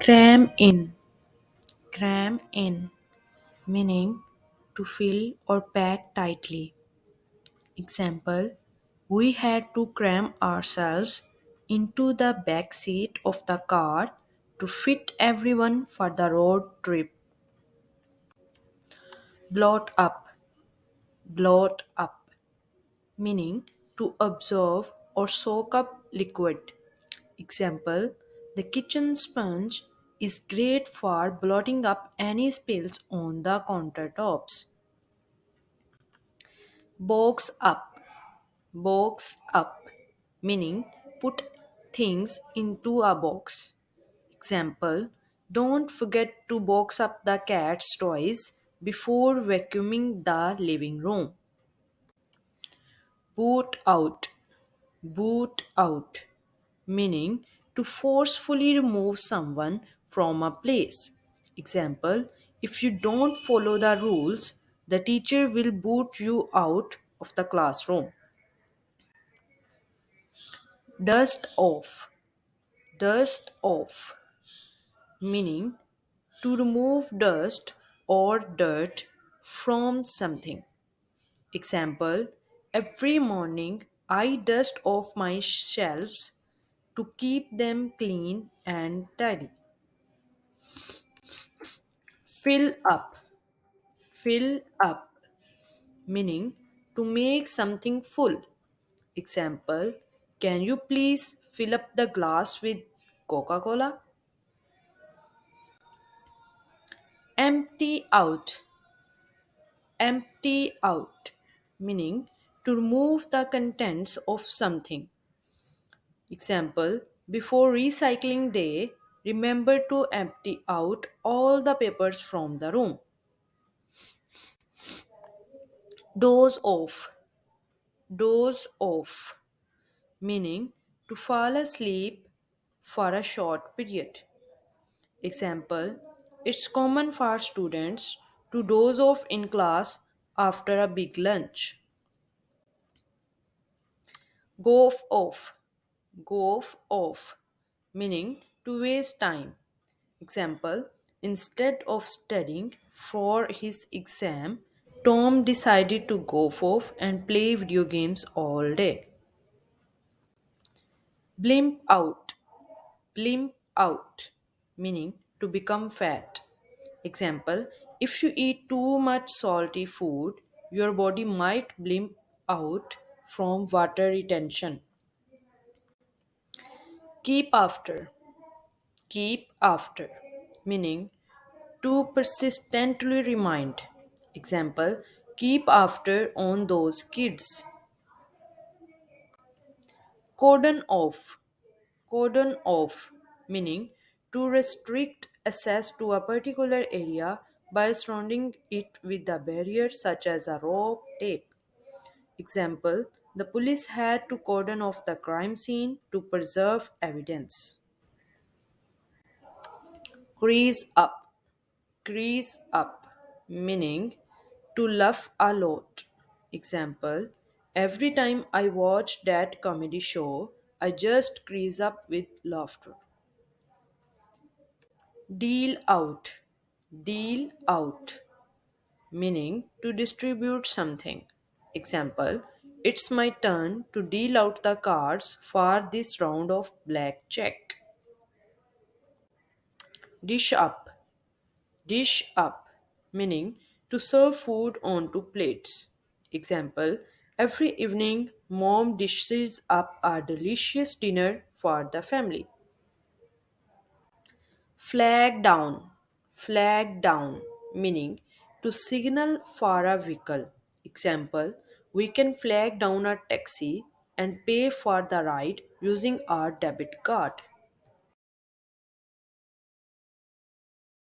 Cram in. Cram in, meaning to fill or pack tightly. Example: we had to cram ourselves into the back seat of the car to fit everyone for the road trip. Blot up. Blot up, meaning to absorb or soak up liquid. Example: the kitchen sponge is great for blotting up any spills on the countertops. Box up. Box up, meaning put things into a box. Example: don't forget to box up the cat's toys before vacuuming the living room. Boot out. Boot out, meaning to forcefully remove someone from a place. Example: if you don't follow the rules, the teacher will boot you out of the classroom. Dust off. Dust off, meaning to remove dust or dirt from something. Example: every morning I dust off my shelves to keep them clean and tidy. Fill up. Fill up, meaning to make something full. Example: can you please fill up the glass with Coca Cola? Empty out. Empty out, meaning to remove the contents of something. Example: before recycling day, remember to empty out all the papers from the room. Doze off. Doze off, meaning to fall asleep for a short period. Example: it's common for students to doze off in class after a big lunch. Goof off. Goof off, meaning to waste time. Example: instead of studying for his exam, Tom decided to goof off and play video games all day. Blimp out. Blimp out, meaning to become fat. Example: if you eat too much salty food, your body might blimp out from water retention. Keep after. Keep after, meaning to persistently remind. Example: keep after on those kids. Cordon off. Cordon off, meaning to restrict access to a particular area by surrounding it with a barrier such as a rope, tape. Example: the police had to cordon off the crime scene to preserve evidence. Crease up. Crease up, meaning to laugh a lot. Example: every time I watch that comedy show, I just crease up with laughter. Deal out. Deal out, meaning to distribute something. Example: it's my turn to deal out the cards for this round of blackjack. Dish up. Dish up, meaning to serve food onto plates. Example: every evening, mom dishes up a delicious dinner for the family. Flag down. Flag down, meaning to signal for a vehicle. Example: we can flag down a taxi and pay for the ride using our debit card.